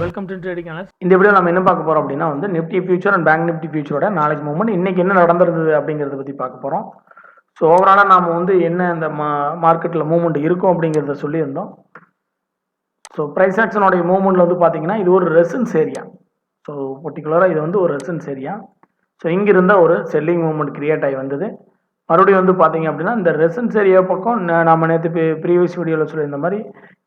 Welcome to trading analyst. இந்த video நம்ம என்ன பார்க்க போறோம் அப்படின்னா Nifty future and bank Nifty ஃபியூச்சரோட நாலேஜ் மூவ்மெண்ட் இன்னைக்கு என்ன நடந்திருந்தது அப்படிங்கிறத பற்றி பார்க்க போகிறோம். ஸோ ஓவராலாக நாம் என்ன இந்த மார்க்கெட்டில் மூவ்மெண்ட் இருக்கும் அப்படிங்கிறத சொல்லியிருந்தோம். ஸோ ப்ரைஸ் ஆக்ஷனோடைய மூவ்மெண்ட்டில் பார்த்தீங்கன்னா இது ஒரு ரெசன்ஸ் ஏரியா. ஸோ பர்டிகுலராக இது ஒரு ரெசன்ஸ் ஏரியா. ஸோ இங்கிருந்தால் ஒரு செல்லிங் மூவ்மெண்ட் கிரியேட் ஆகி வந்தது. மறுபடியும் பார்த்தீங்க அப்படின்னா இந்த ரெசன்ஸ் ஏரியா பக்கம் நம்ம நேற்று ப்ரீவியஸ் வீடியோவில் சொல்லியிருந்த மாதிரி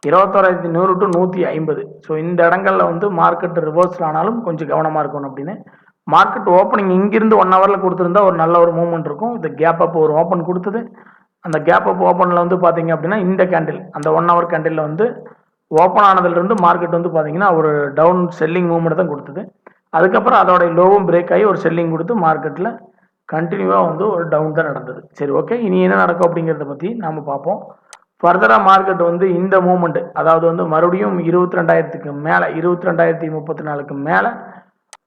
21,100 to 150. ஸோ இந்த இடங்கள்ல மார்க்கெட் ரிவர்ஸில் ஆனாலும் கொஞ்சம் கவனமாக இருக்கணும் அப்படின்னு. மார்க்கெட் ஓப்பனிங் இங்கிருந்து 1 ஹவரில் கொடுத்துருந்தா ஒரு நல்ல ஒரு மூவ்மெண்ட் இருக்கும். இந்த கேப் அப் ஒரு ஓப்பன் கொடுத்தது. அந்த கேப் அப் ஓப்பனில் பார்த்தீங்க அப்படின்னா இந்த கேண்டில் அந்த 1 ஹவர் கேண்டிலில் ஓப்பன் ஆனதுலேருந்து மார்க்கெட் பார்த்தீங்கன்னா ஒரு டவுன் செல்லிங் மூவ்மெண்ட் தான் கொடுத்தது. அதுக்கப்புறம் அதோடைய லோவும் பிரேக் ஆகி ஒரு செல்லிங் கொடுத்து மார்க்கெட்டில் கண்டினியூவாக ஒரு டவுன் தான் நடந்தது. சரி, ஓகே, இனி என்ன நடக்கும் அப்படிங்கிறத பற்றி நாம் பார்ப்போம். ஃபர்தராக மார்க்கெட் இந்த மூமெண்ட், அதாவது மறுபடியும் 22,000க்கு மேலே 22,034க்கு மேலே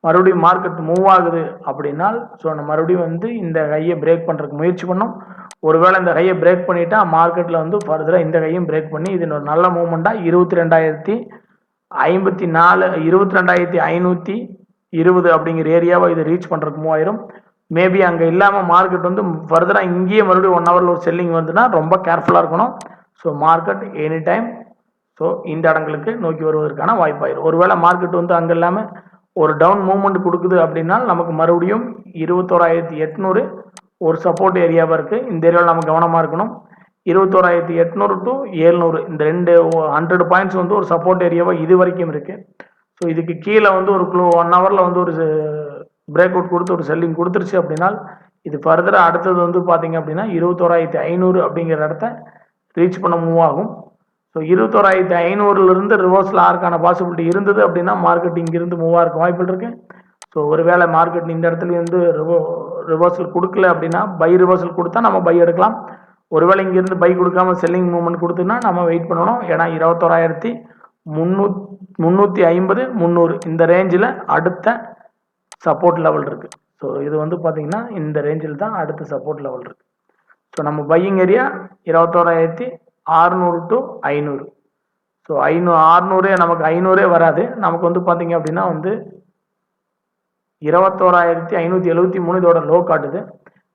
மறுபடியும் மார்க்கெட் மூவ் ஆகுது அப்படின்னா ஸோ நம்ம மறுபடியும் இந்த கையை பிரேக் பண்ணுறதுக்கு முயற்சி பண்ணோம். ஒருவேளை இந்த கையை பிரேக் பண்ணிட்டா மார்க்கெட்டில் ஃபர்தராக இந்த கையும் பிரேக் பண்ணி இது ஒரு நல்ல மூவ்மெண்ட்டாக 22,054 22,520 அப்படிங்கிற ஏரியாவை இது ரீச் பண்ணுறதுக்கு மூவ் ஆயிரும். மேபி அங்கே இல்லாமல் மார்க்கெட் ஃபர்தராக இங்கேயே மறுபடியும் 1 ஹவரில் ஒரு செல்லிங் வந்துன்னா ரொம்ப கேர்ஃபுல்லாக இருக்கணும். So market any time so இந்த இடங்களுக்கு நோக்கி வருவதற்கான வாய்ப்பாயிரும். ஒருவேளை மார்க்கெட் அங்கே இல்லாமல் ஒரு டவுன் மூவ்மெண்ட் கொடுக்குது அப்படின்னா நமக்கு மறுபடியும் 21,800 ஒரு சப்போர்ட் ஏரியாவாக இருக்குது. இந்த ஏரியாவில் நம்ம கவனமாக இருக்கணும். 21,800 to 700 இந்த 100 பாயிண்ட்ஸ் ஒரு சப்போர்ட் ஏரியாவாக இது வரைக்கும் இருக்குது. ஸோ இதுக்கு கீழே ஒரு 1 ஹவரில் ஒரு பிரேக் அவுட் கொடுத்து ஒரு செல்லிங் கொடுத்துருச்சு அப்படின்னா இது ஃபர்தராக அடுத்தது பார்த்தீங்க அப்படின்னா 21,500 அப்படிங்கிற இடத்த ரீச் பண்ண மூவ் ஆகும். ஸோ 21,500லேருந்து ரிவர்ஸில் ஆர்க்கான பாசிபிலிட்டி இருந்தது அப்படின்னா மார்க்கெட் இங்கிருந்து மூவ் ஆகிறதுக்கு வாய்ப்பு இருக்கு. ஸோ ஒருவேளை மார்க்கெட் இந்த இடத்துல ரிவர்சல் கொடுக்கல அப்படின்னா பை ரிவர்சல் கொடுத்தா நம்ம பை எடுக்கலாம். ஒருவேளை இங்கிருந்து பை கொடுக்காம செல்லிங் மூவ்மெண்ட் கொடுத்துன்னா நம்ம வெயிட் பண்ணணும். ஏன்னா 21,350 300 இந்த ரேஞ்சில் அடுத்த சப்போர்ட் லெவல் இருக்கு. ஸோ இது பார்த்தீங்கன்னா இந்த ரேஞ்சில் தான் அடுத்த சப்போர்ட் லெவல் இருக்கு. ஸோ நம்ம பையிங் ஏரியா 21,600 to 500. ஸோ 600 நமக்கு 500 வராது. நமக்கு பார்த்தீங்க அப்படின்னா 21,573 இதோட லோ காட்டுது.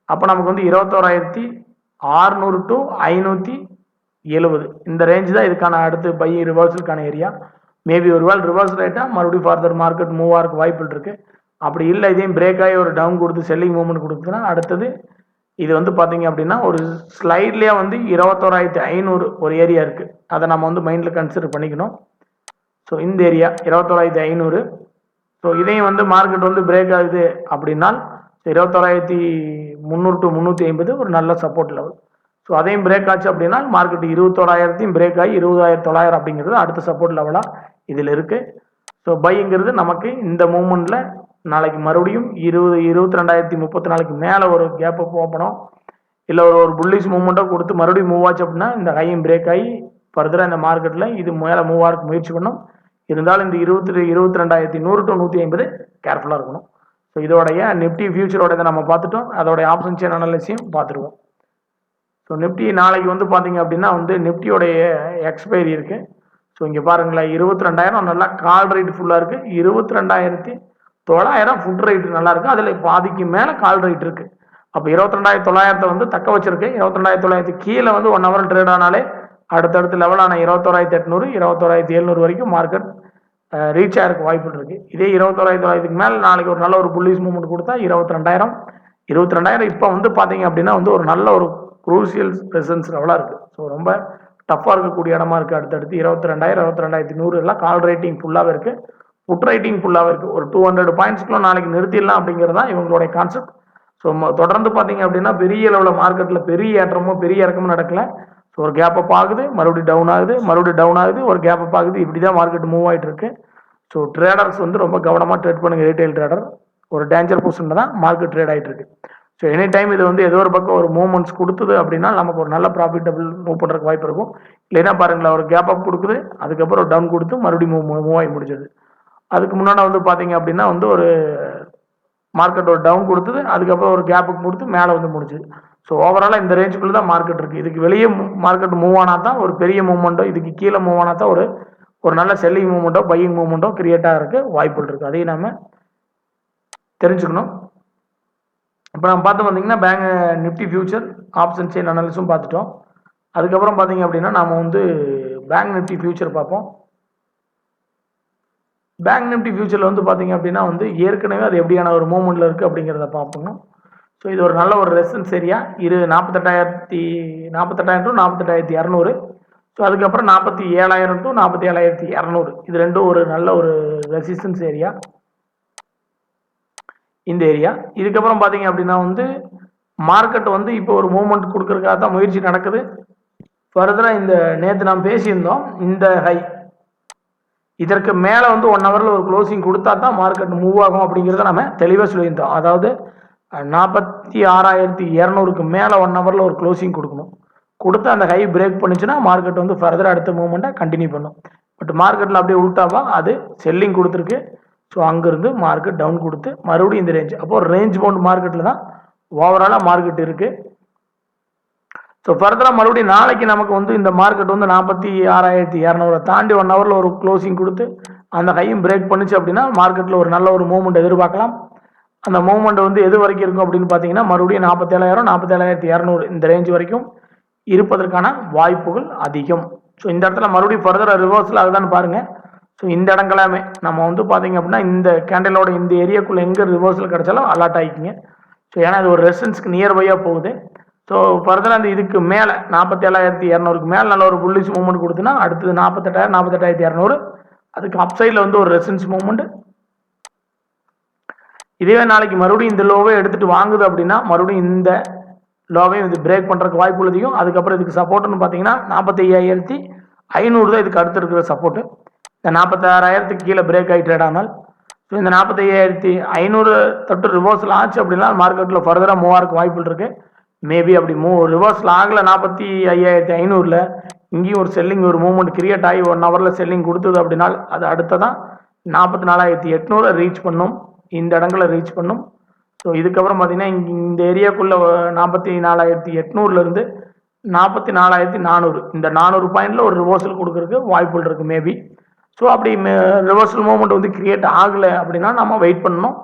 அப்போ நமக்கு 21,600 to 570 இந்த ரேஞ்ச் தான் இதுக்கான அடுத்து பை ரிவர்சலுக்கான ஏரியா. மேபி ஒருவேளை ரிவர்சல் ஆகிட்டா மறுபடியும் ஃபர்தர் மார்க்கெட் மூவ் ஆகிறதுக்கு வாய்ப்பு இருக்கு. அப்படி இல்லை இதையும் பிரேக் ஆகி ஒரு டவுன் கொடுத்து செல்லிங் மூவ்மெண்ட் கொடுத்துன்னா அடுத்தது இது பார்த்தீங்க அப்படின்னா ஒரு ஸ்லைட்லேயே 21,500 ஒரு ஏரியா இருக்குது. அதை நம்ம மைண்டில் கன்சிடர் பண்ணிக்கணும். ஸோ இந்த ஏரியா 21,500. ஸோ இதையும் மார்க்கெட் பிரேக் ஆகுது அப்படின்னா 21,300 to 350 ஒரு நல்ல சப்போர்ட் லெவல். ஸோ அதையும் பிரேக் ஆச்சு அப்படின்னா மார்க்கெட் 21,000 பிரேக் ஆகி 20,900 அப்படிங்கிறது அடுத்த சப்போர்ட் லெவலாக இதில் இருக்குது. ஸோ பைங்கிறது நமக்கு இந்த மூவ்மெண்ட்டில் நாளைக்கு மறுபடியும் 22,034க்கு மேலே ஒரு கேப் அப் ஓப்பனோ இல்லை ஒரு புல்லிஷ் மூவ்மெண்ட்டோ கொடுத்து மறுபடியும் மூவ் ஆச்சு அப்படின்னா இந்த ஹையும் பிரேக் ஆகி ஃபர்தராக இந்த மார்க்கெட்டில் இது மேலே மூவ் ஆகிறதுக்கு முயற்சி பண்ணணும். இருந்தாலும் இந்த 22,100 to 150 கேர்ஃபுல்லாக இருக்கணும். ஸோ இதோடைய நிஃப்டி ஃபியூச்சரோட நம்ம பார்த்துட்டோம். அதோடைய ஆப்ஷன் செயின் அனாலிசிஸையும் பார்த்துருவோம். ஸோ நிஃப்டி நாளைக்கு பார்த்தீங்க அப்படின்னா நிஃப்டியோடைய எக்ஸ்பைரி இருக்குது. ஸோ இங்கே பாருங்களேன் 22,000 நல்லா கால் ரேட் ஃபுல்லாக இருக்குது. 22,900 ஃபுட் ரேட் நல்லா இருக்குது. அதில் பாதிக்கு மேலே கால் ரேட் இருக்குது. அப்போ 22,900 தக்க வச்சிருக்கு. 22,900 கீழே 1 ஹவர் ட்ரேட் ஆனாலே அடுத்தடுத்த லெவலான 21,800 21,700 வரைக்கும் மார்க்கெட் ரீச் ஆகிறதுக்கு வாய்ப்பு இருக்குது. இதே 21,900க்கு மேலே நாளைக்கு ஒரு நல்ல ஒரு புல்லிஷ் மூவ்மெண்ட் கொடுத்தா 22,000 இப்போ பார்த்தீங்க அப்படின்னா ஒரு நல்ல ஒரு குரூசியல் பிரசன்ஸ் லெவலாக இருக்குது. ஸோ ரொம்ப டஃப்பாக இருக்கக்கூடிய இடமா இருக்குது. அடுத்தடுத்து 22,000 22,100 எல்லாம் கால் ரேட்டிங் ஃபுல்லாகவே இருக்குது. புட் ரைட்டிங் ஃபுல்லாகவே இருக்குது. ஒரு 200 பாயிண்ட்ஸ்க்குள்ள நாளைக்கு நிறுத்திடலாம் அப்படிங்கிறது தான் இவங்களுடைய கான்செப்ட். ஸோ தொடர்ந்து பார்த்தீங்க அப்படின்னா பெரிய அளவில் மார்க்கெட்டில் பெரிய ஏற்றமோ பெரிய இறக்கமும் நடக்கல. ஸோ ஒரு கேப் அப் ஆகுது, மறுபடியும் டவுன் ஆகுது, மறுபடியும் டவுன் ஆகுது, ஒரு கேப் அப் ஆகுது. இப்படி தான் மார்க்கெட் மூவ் ஆகிட்டு இருக்கு. ஸோ ட்ரேடர்ஸ் ரொம்ப கவனமாக ட்ரேட் பண்ணுங்க. ரீட்டைல் ட்ரேடர் ஒரு டேஞ்சர் பொசிஷனில் தான் மார்க்கெட் ட்ரேட் ஆகிட்டு இருக்கு. ஸோ எனி டைம் இது ஏதோ ஒரு பக்கம் ஒரு மூவ்மெண்ட்ஸ் கொடுத்தது அப்படின்னா நமக்கு ஒரு நல்ல ப்ராஃபிட்டபிள் மூவ் பண்ணுறதுக்கு வாய்ப்பு இருக்கும். இல்லைன்னா பாருங்களேன் ஒரு கேப் அப் கொடுக்குது, அதுக்கப்புறம் ஒரு டவுன் கொடுத்து மறுபடியும் மூவ் ஆகி முடிஞ்சது. அதுக்கு முன்னாடி பார்த்தீங்க அப்படின்னா ஒரு மார்க்கெட் ஒரு டவுன் கொடுத்தது, அதுக்கப்புறம் ஒரு கேப்புக்கு கொடுத்து மேலே முடிஞ்சுது. ஸோ ஓவராலாக இந்த ரேஞ்சுக்குள்ளே தான் மார்க்கெட் இருக்குது. இதுக்கு வெளியே மார்க்கெட் மூவ் ஆனால் தான் ஒரு பெரிய மூவ்மெண்ட்டோ, இதுக்கு கீழே மூவ் ஆனால் தான் ஒரு ஒரு நல்ல செல்லிங் மூமெண்ட்டோ பையிங் மூமெண்ட்டோ கிரியேட் ஆகிறதுக்கு வாய்ப்புகள் இருக்குது. அதையும் நம்ம தெரிஞ்சுக்கணும். இப்போ நம்ம பார்த்து பார்த்தீங்கன்னா bank Nifty future option chain அனாலிஸும் பார்த்துட்டோம். அதுக்கப்புறம் பார்த்தீங்க அப்படின்னா நாம் வந்து பேங்க் நிஃப்டி ஃபியூச்சர் பார்ப்போம். பேங்க் நிஃப்டி ஃபியூச்சரில் வந்து பார்த்தீங்க அப்படின்னா வந்து ஏற்கனவே அது எப்படியான ஒரு மூமெண்ட்டில் இருக்குது அப்படிங்கிறத பார்ப்போங்க. ஸோ இது ஒரு நல்ல ஒரு ரெசிஸ்டன்ஸ் ஏரியா. இது 48,000 டு 48,200. ஸோ அதுக்கப்புறம் 47,000 டு 47,200. இது ரெண்டும் ஒரு நல்ல ஒரு ரெசிஸ்டன்ஸ் ஏரியா இந்த ஏரியா. இதுக்கப்புறம் பார்த்தீங்க அப்படின்னா வந்து மார்க்கெட் வந்து இப்போ ஒரு மூவ்மெண்ட் கொடுக்கறதுக்காக தான் முயற்சி நடக்குது. ஃபர்தராக இந்த நேற்று நாம் பேசியிருந்தோம், இந்த ஹை இதற்கு மேலே வந்து 1 ஹவரில் ஒரு க்ளோசிங் கொடுத்தா தான் மார்க்கெட் மூவ் ஆகும் அப்படிங்கிறத நம்ம தெளிவாக சொல்லியிருந்தோம். அதாவது 46,200க்கு மேலே 1 ஹவரில் ஒரு க்ளோசிங் கொடுக்கணும். கொடுத்து அந்த ஹை பிரேக் பண்ணிச்சுன்னா மார்க்கெட் வந்து ஃபர்தராக அடுத்த மூவ்மெண்ட்டை கண்டினியூ பண்ணும். பட் மார்க்கெட்டில் அப்படியே உள்டாவா அது செல்லிங் கொடுத்துருக்கு. ஸோ அங்கேருந்து மார்க்கெட் டவுன் கொடுத்து மறுபடியும் இந்த ரேஞ்ச், அப்போது ரேஞ்ச் பவுண்ட் மார்க்கெட்டில் தான் ஓவராலாக மார்க்கெட் இருக்குது. ஸோ ஃபர்தராக மறுபடியும் நாளைக்கு நமக்கு வந்து இந்த மார்க்கெட் வந்து 46,200 தாண்டி 1 ஹவரில் ஒரு க்ளோசிங் கொடுத்து அந்த ஹையும் பிரேக் பண்ணிச்சு அப்படின்னா மார்க்கெட்டில் ஒரு நல்ல ஒரு மூவ்மெண்ட் எதிர்பார்க்கலாம். அந்த மூவ்மெண்ட் வந்து எது வரைக்கும் இருக்கும் அப்படின்னு பார்த்தீங்கன்னா மறுபடியும் 47,000 47,200 இந்த ரேஞ்ச் வரைக்கும் இருப்பதற்கான வாய்ப்புகள் அதிகம். ஸோ இந்த இடத்துல மறுபடியும் ஃபர்தராக ரிவர்ஸில் அதுதான் பாருங்கள். ஸோ இந்த இடங்களாமே நம்ம வந்து பார்த்தீங்க அப்படின்னா இந்த கேண்டலோட இந்த ஏரியாக்குள்ளே எங்கே ரிவர்ஸில் கிடைச்சாலும் அலர்ட் ஆகிக்கிங்க. ஸோ ஏன்னா அது ஒரு ரெசிஸ்டன்ஸ்க்கு நியர்பையாக போகுது. ஸோ ஃபர்தராக அந்த இதுக்கு மேலே 47,200க்கு மேலே நல்ல ஒரு புல்லிஷ் மூவ்மெண்ட் கொடுத்துன்னா அடுத்தது 48,000 48,200 அதுக்கு அப்சைடில் வந்து ஒரு ரெசிஸ்டன்ஸ் மூவ்மெண்ட். இதே நாளைக்கு மறுபடியும் இந்த லோவை எடுத்துகிட்டு வாங்குது அப்படின்னா மறுபடியும் இந்த லோவையும் இது பிரேக் பண்ணுறதுக்கு வாய்ப்பு உள்ளதையும். அதுக்கப்புறம் இதுக்கு சப்போர்ட்னு பார்த்தீங்கன்னா 45,500 தான் இதுக்கு அடுத்து இருக்கிற சப்போர்ட்டு. இந்த 46,000க்கு கீழே பிரேக் ஆகி ட்ரேட் ஆனால் ஸோ இந்த 45,500 தொட்டு ரிவர்ஸில் ஆச்சு அப்படின்னா மார்க்கெட்டில் ஃபர்தராக மூவ் ஆகிறதுக்கு வாய்ப்புகள் இருக்குது. மேபி அப்படி ரிவர்ஸில் ஆகலை 45,500ல் இங்கேயும் ஒரு செல்லிங் ஒரு மூவ்மெண்ட் கிரியேட் ஆகி 1 ஹவரில் செல்லிங் கொடுத்தது அப்படின்னா அது அடுத்ததான் 44,800 ரீச் பண்ணும், இந்த இடங்களில் ரீச் பண்ணும். ஸோ இதுக்கப்புறம் பார்த்தீங்கன்னா இந்த ஏரியாக்குள்ளே 44,800லேருந்து 44,400 இந்த 400 பாயிண்டில் ஒரு ரிவர்சல் கொடுக்கறதுக்கு வாய்ப்புகள் இருக்குது மேபி. ஸோ அப்படி ரிவர்சல் மூவ்மெண்ட் வந்து கிரியேட் ஆகலை அப்படின்னா நம்ம வெயிட் பண்ணணும்.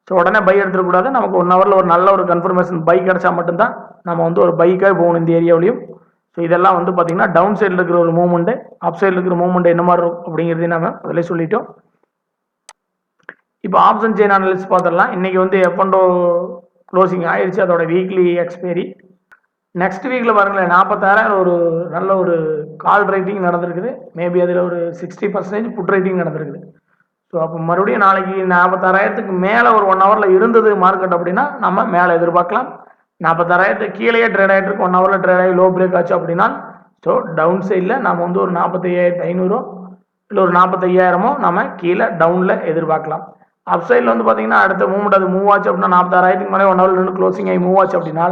ஸோ உடனே பை எடுத்துடக்கூடாது. நமக்கு 1 ஹவரில் ஒரு நல்ல ஒரு கன்ஃபர்மேஷன் பை கிடச்சா மட்டும்தான் நம்ம வந்து ஒரு பைக்காக போகணும் இந்த ஏரியாவிலையும். ஸோ இதெல்லாம் வந்து பார்த்தீங்கன்னா டவுன் சைடில் இருக்கிற ஒரு மூவ்மெண்ட்டு, அப் சைடில் இருக்கிற மூவ்மெண்ட் என்ன மாதிரி இருக்கும் அப்படிங்கிறதையும் நம்ம அதில் சொல்லிட்டோம். இப்போ ஆப்ஷன் செயின் அனாலிசிஸ் பார்த்துடலாம். இன்றைக்கி வந்து F&O க்ளோசிங் ஆயிடுச்சு, அதோட வீக்லி எக்ஸ்பைரி. நெக்ஸ்ட் வீக்கில் பாருங்களேன் 46,000 ஒரு நல்ல ஒரு கால் ரைட்டிங் நடந்திருக்குது. மேபி அதில் ஒரு 60% புட் ரைட்டிங் நடந்திருக்குது. ஸோ அப்போ மறுபடியும் நாளைக்கு 46,000க்கு மேலே ஒரு 1 ஹவரில் இருந்தது மார்க்கெட் அப்படின்னா நம்ம மேலே எதிர்பார்க்கலாம். 46,000க்கு கீழேயே ட்ரேட் ஆகிட்டு இருக்கு, 1 ஹவரில் ட்ரேட் ஆகி லோ பிரேக் ஆச்சு அப்படின்னா ஸோ டவுன் சைடில் நம்ம வந்து ஒரு 45,500 இல்லை ஒரு 45,000 நம்ம கீழே டவுனில் எதிர்பார்க்கலாம். அப் சைடில் வந்து பார்த்தீங்கன்னா அடுத்த மூவ்மெண்ட் அது மூவ் ஆச்சு அப்படின்னா 46,000க்கு மேலே 1 ஹவரில் நின்று க்ளோசிங் ஆகி மூவ் ஆச்சு அப்படின்னா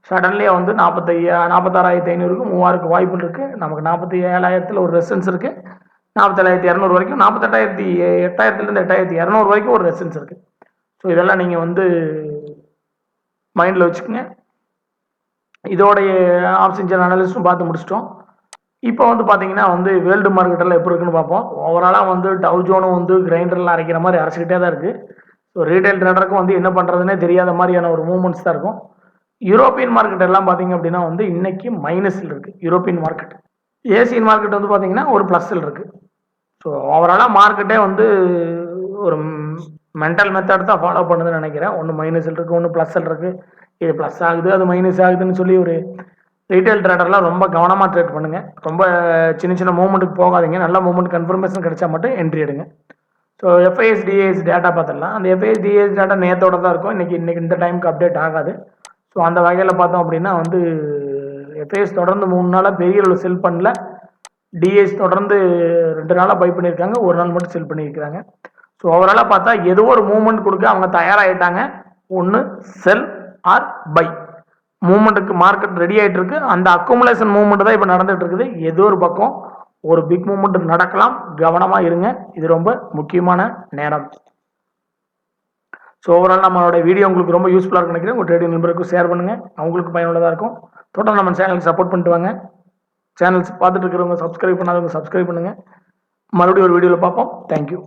சடன்லியாக வந்து 46,500க்கு மூவ் ஆகிறதுக்கு வாய்ப்பு இருக்குது. நமக்கு 47,000ல் ஒரு ரெசிஸ்டன்ஸ் இருக்குது. 47,200 வரைக்கும் 8,200லேருந்து 8,200 வரைக்கும் ஒரு ரெசிஸ்டன்ஸ் இருக்குது. ஸோ இதெல்லாம் நீங்கள் வந்து மைண்டில் வச்சுக்கோங்க. இதோடைய ஆப்ஷன் செயின் அனாலிசிஸும் பார்த்து முடிச்சிட்டோம். இப்போ வந்து பார்த்தீங்கன்னா வந்து வேர்ல்டு மார்க்கெட்டெல்லாம் எப்படி இருக்குன்னு பார்ப்போம். ஓவராலாக வந்து டவ் ஜோனும் வந்து கிரைண்டரில் அரைக்கிற மாதிரி அரைச்சிக்கிட்டே தான் இருக்குது. ஸோ ரீட்டைல் ட்ரேடருக்கும் வந்து என்ன பண்ணுறதுனே தெரியாத மாதிரியான ஒரு மூவ்மெண்ட்ஸ் தான் இருக்கும். யூரோப்பியன் மார்க்கெட் எல்லாம் பார்த்தீங்க அப்படின்னா வந்து இன்னைக்கு மைனஸில் இருக்குது யூரோப்பியன் மார்க்கெட். ஏசியன் மார்க்கெட் வந்து பார்த்தீங்கன்னா ஒரு ப்ளஸில் இருக்குது. ஸோ ஓவராலாக மார்க்கெட்டே வந்து ஒரு மென்டல் மெத்தட் தான் ஃபாலோ பண்ணுதுன்னு நினைக்கிறேன். ஒன்று மைனஸில் இருக்குது, ஒன்று ப்ளஸில் இருக்குது. இது ப்ளஸ் ஆகுது அது மைனஸ் ஆகுதுன்னு சொல்லி ஒரு ரீட்டைல் ட்ரேடர்லாம் ரொம்ப கவனமாக ட்ரேட் பண்ணுங்கள். ரொம்ப சின்ன சின்ன மூவ்மெண்ட்டுக்கு போகாதீங்க. நல்ல மூவ்மெண்ட் கன்ஃபர்மேஷன் கிடைச்சா மட்டும் என்ட்ரி எடுங்க. ஸோ FIS DIS டேட்டா பார்த்துடலாம். அந்த FIS DIS டேட்டா நேற்றோட தான் இருக்கும், இன்றைக்கி இந்த டைமுக்கு அப்டேட் ஆகாது. ஸோ அந்த வகையில் பார்த்தோம் அப்படின்னா வந்து FIS தொடர்ந்து 3 நாளாக பெரிய அளவு செல் பண்ணல. DIS தொடர்ந்து 2 நாளாக பை பண்ணியிருக்காங்க, 1 நாள் மட்டும் செல் பண்ணியிருக்கிறாங்க. ஸோ ஓவராலாக பார்த்தா ஏதோ ஒரு மூவ்மெண்ட் கொடுக்க அவங்க தயாராகிட்டாங்க. ஒன்று செல் ஆர் பை மூவ்மெண்ட்டுக்கு மார்க்கெட் ரெடி ஆகிட்டு இருக்கு. அந்த அக்குமுலேஷன் மூவ்மெண்ட் தான் இப்போ நடந்துட்டு இருக்குது. ஏதோ ஒரு பக்கம் ஒரு பிக் மூவ்மெண்ட் நடக்கலாம், கவனமாக இருங்க. இது ரொம்ப முக்கியமான நேரம். ஸோ ஓவரால் நம்மளோட வீடியோ உங்களுக்கு ரொம்ப யூஸ்ஃபுல்லாக இருக்குன்னு நினைக்கிறேன். உங்கள் ட்ரேடிங் நண்பருக்கும் ஷேர் பண்ணுங்கள், அவங்களுக்கு பயனுள்ளதாக இருக்கும். தொடர்ந்து நம்ம சேனலுக்கு சப்போர்ட் பண்ணிட்டு வாங்க. சேனல்ஸ் பார்த்துட்டு இருக்கிறவங்க சப்ஸ்கிரைப் பண்ணாதவங்க சப்ஸ்கிரைப் பண்ணுங்கள். மறுபடியும் ஒரு வீடியோவில் பார்ப்போம். தேங்க்யூ.